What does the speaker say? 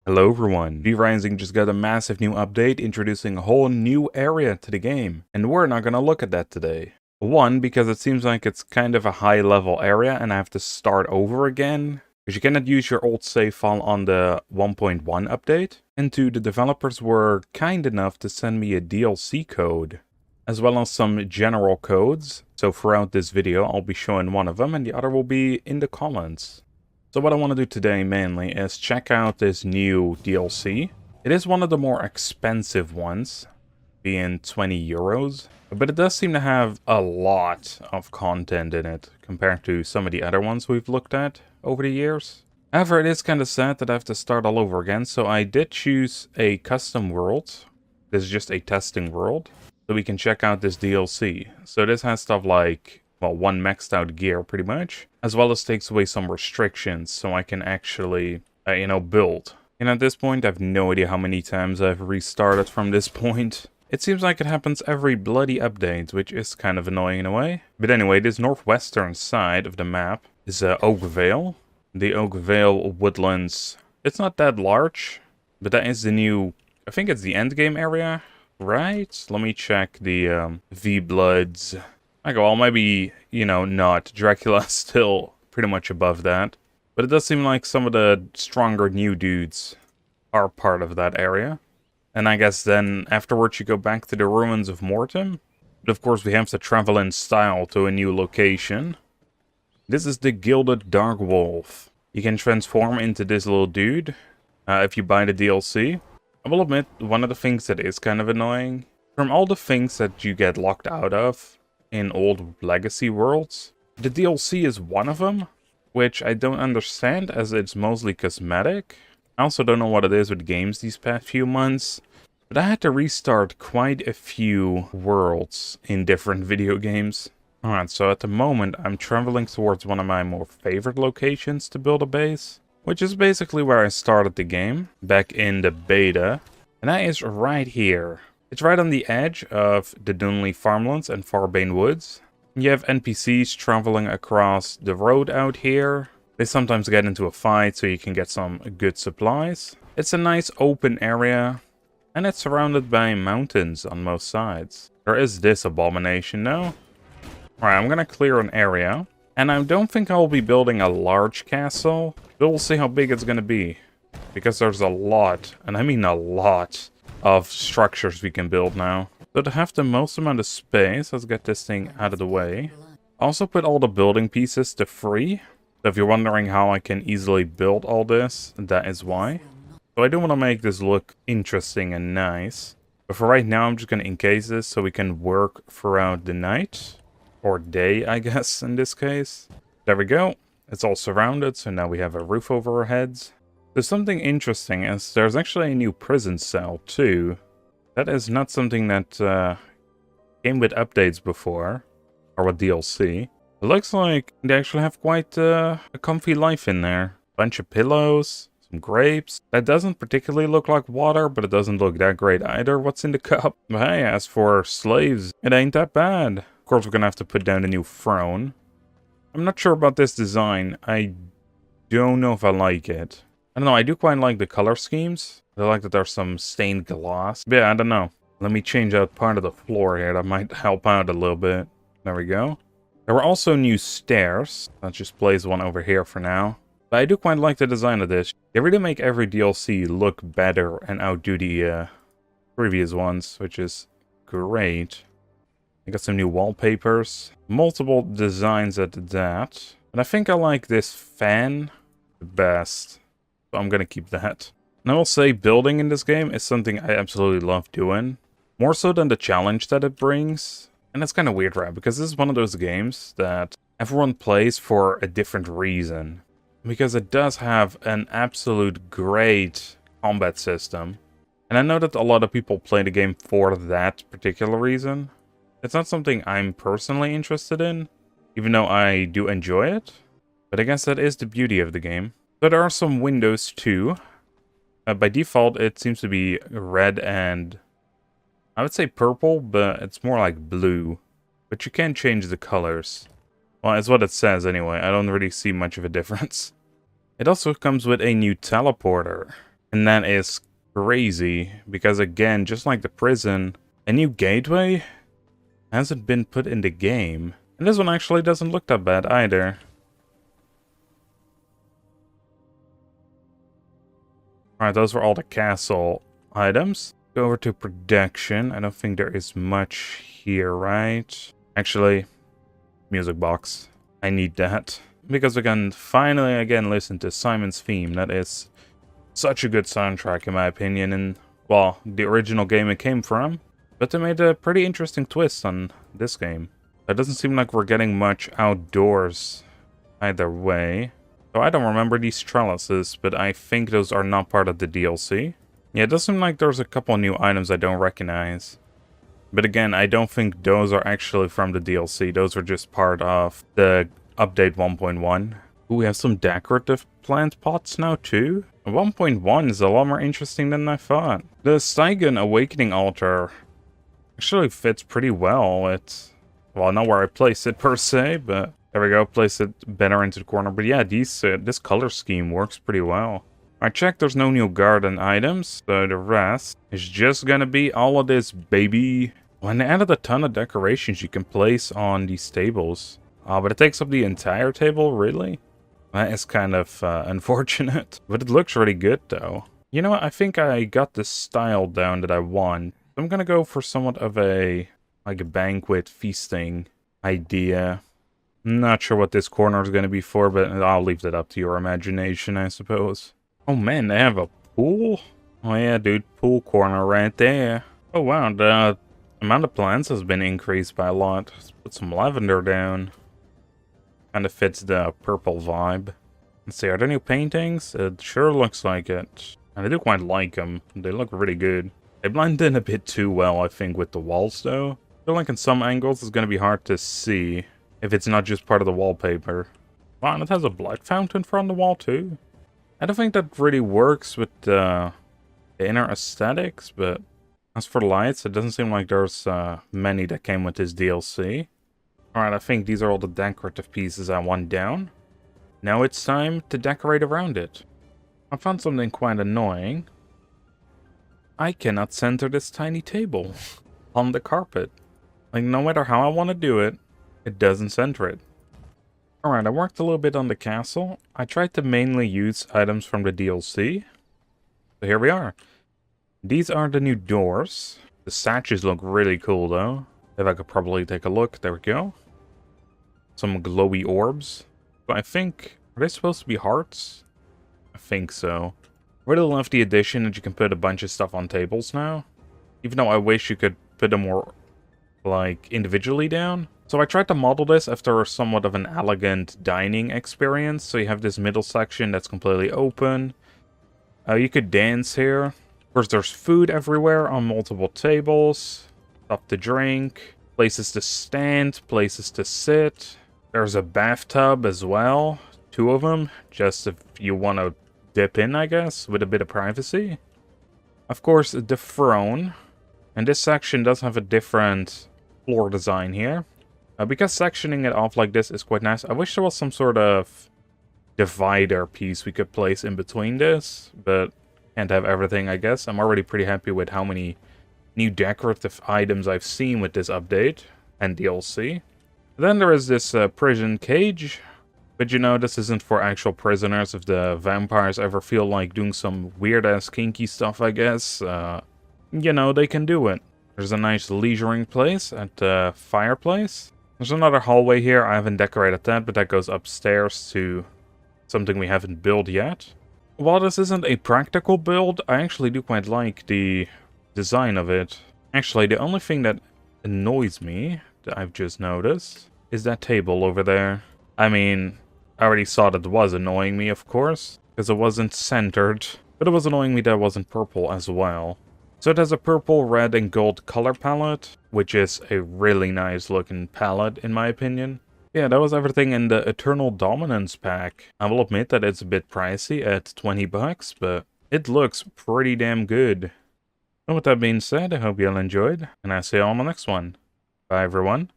Hello everyone, V-Rising just got a massive new update introducing a whole new area to the game, and we're not gonna look at that today. One, because it seems like it's kind of a high level area and I have to start over again, because you cannot use your old save file on the 1.1 update. And two, the developers were kind enough to send me a DLC code, as well as some general codes. So throughout this video I'll be showing one of them and the other will be in the comments. So what I want to do today mainly is check out this new DLC. It is one of the more expensive ones, being 20 euros, but it does seem to have a lot of content in it compared to some of the other ones we've looked at over the years. However, it is kind of sad that I have to start all over again, so I did choose a custom world. This is just a testing world, so we can check out this DLC. So this has stuff like, well, one maxed out gear pretty much, as well as takes away some restrictions so I can actually, build. And at this point, I have no idea how many times I've restarted from this point. It seems like it happens every bloody update, which is kind of annoying in a way. But anyway, this northwestern side of the map is Oak Vale. The Oak Vale woodlands, it's not that large, but that is the new, I think it's the endgame area, right? Let me check the V-Bloods. Okay, well, maybe, not. Dracula's still pretty much above that. But it does seem like some of the stronger new dudes are part of that area. And I guess then afterwards you go back to the ruins of Mortem. But of course we have to travel in style to a new location. This is the Gilded Dark Wolf. You can transform into this little dude if you buy the DLC. I will admit, one of the things that is kind of annoying, from all the things that you get locked out of in old legacy worlds, the DLC is one of them, which I don't understand as it's mostly cosmetic. I also don't know what it is with games these past few months, but I had to restart quite a few worlds in different video games. Alright, so at the moment I'm traveling towards one of my more favorite locations to build a base, which is basically where I started the game, back in the beta, and that is right here. It's right on the edge of the Dunley Farmlands and Farbane Woods. You have NPCs traveling across the road out here. They sometimes get into a fight so you can get some good supplies. It's a nice open area, and it's surrounded by mountains on most sides. There is this abomination now. Alright, I'm gonna clear an area, and I don't think I'll be building a large castle, but we'll see how big it's gonna be. Because there's a lot, and I mean a lot, of structures we can build now. So to have the most amount of space, let's get this thing out of the way. Also put all the building pieces to free. So if you're wondering how I can easily build all this, that is why. So I do want to make this look interesting and nice. But for right now, I'm just going to encase this so we can work throughout the night. Or day, I guess, in this case. There we go. It's all surrounded, so now we have a roof over our heads. There's something interesting, as there's actually a new prison cell, too. That is not something that came with updates before, or with DLC. It looks like they actually have quite a comfy life in there. Bunch of pillows, some grapes. That doesn't particularly look like water, but it doesn't look that great either, what's in the cup. But hey, as for slaves, it ain't that bad. Of course, we're gonna have to put down a new throne. I'm not sure about this design. I don't know if I like it. I don't know, I do quite like the color schemes. I like that there's some stained glass. But yeah, I don't know. Let me change out part of the floor here. That might help out a little bit. There we go. There were also new stairs. Let's just place one over here for now. But I do quite like the design of this. They really make every DLC look better and outdo the previous ones, which is great. I got some new wallpapers. Multiple designs at that. And I think I like this fan the best. So I'm gonna keep that. And I will say building in this game is something I absolutely love doing. More so than the challenge that it brings. And that's kind of weird, right? Because this is one of those games that everyone plays for a different reason. Because it does have an absolute great combat system. And I know that a lot of people play the game for that particular reason. It's not something I'm personally interested in, even though I do enjoy it. But I guess that is the beauty of the game. So there are some windows too. By default, it seems to be red and I would say purple, but it's more like blue. But you can change the colors. Well, it's what it says anyway. I don't really see much of a difference. It also comes with a new teleporter. And that is crazy, because again, just like the prison, a new gateway hasn't been put in the game. And this one actually doesn't look that bad either. Alright, those were all the castle items. Go over to production. I don't think there is much here, right? Actually, music box. I need that. Because we can finally again listen to Simon's theme. That is such a good soundtrack in my opinion. And, well, the original game it came from. But they made a pretty interesting twist on this game. It doesn't seem like we're getting much outdoors either way. So I don't remember these trellises, but I think those are not part of the DLC. Yeah, it does seem like there's a couple new items I don't recognize. But again, I don't think those are actually from the DLC. Those are just part of the update 1.1. We have some decorative plant pots now too. 1.1 is a lot more interesting than I thought. The Stygon Awakening Altar actually fits pretty well. It's, well, not where I place it per se, but there we go, place it better into the corner. But yeah, this color scheme works pretty well. I checked, there's no new garden items, so the rest is just gonna be all of this, baby. When they added a ton of decorations you can place on these tables. But it takes up the entire table, really? That is kind of unfortunate. But it looks really good, though. You know what, I think I got the style down that I want. I'm gonna go for somewhat of a, like a banquet feasting idea. Not sure what this corner is gonna be for, but I'll leave that up to your imagination, I suppose. Oh man, they have a pool? Oh yeah, dude, pool corner right there. Oh wow, the amount of plants has been increased by a lot. Let's put some lavender down. Kinda fits the purple vibe. Let's see, are there new paintings? It sure looks like it. And I do quite like them. They look really good. They blend in a bit too well, I think, with the walls though. I feel like in some angles it's gonna be hard to see if it's not just part of the wallpaper. Wow, and it has a blood fountain from the wall too. I don't think that really works with the inner aesthetics, but as for lights, it doesn't seem like there's many that came with this DLC. Alright, I think these are all the decorative pieces I want down. Now it's time to decorate around it. I found something quite annoying. I cannot center this tiny table on the carpet. Like, no matter how I want to do it, it doesn't center it. Alright, I worked a little bit on the castle. I tried to mainly use items from the DLC. So here we are. These are the new doors. The statues look really cool though. If I could probably take a look. There we go. Some glowy orbs. But I think, are they supposed to be hearts? I think so. Really love the addition that you can put a bunch of stuff on tables now. Even though I wish you could put them more, like, individually down. So I tried to model this after somewhat of an elegant dining experience. So you have this middle section that's completely open. You could dance here. Of course, there's food everywhere on multiple tables. Stuff to drink. Places to stand. Places to sit. There's a bathtub as well. 2 of them. Just if you want to dip in, I guess, with a bit of privacy. Of course, the throne. And this section does have a different floor design here. Because sectioning it off like this is quite nice. I wish there was some sort of divider piece we could place in between this, but can't have everything, I guess. I'm already pretty happy with how many new decorative items I've seen with this update and DLC. Then there is this prison cage, but you know, this isn't for actual prisoners. If the vampires ever feel like doing some weird-ass kinky stuff, I guess, you know, they can do it. There's a nice leisuring place at the fireplace. There's another hallway here. I haven't decorated that, but that goes upstairs to something we haven't built yet. While this isn't a practical build, I actually do quite like the design of it. Actually, the only thing that annoys me, that I've just noticed, is that table over there. I mean, I already saw that it was annoying me, of course, because it wasn't centered, but it was annoying me that it wasn't purple as well. So it has a purple, red, and gold color palette, which is a really nice looking palette, in my opinion. Yeah, that was everything in the Eternal Dominance pack. I will admit that it's a bit pricey at 20 bucks, but it looks pretty damn good. And with that being said, I hope you all enjoyed, and I'll see you all on the next one. Bye, everyone.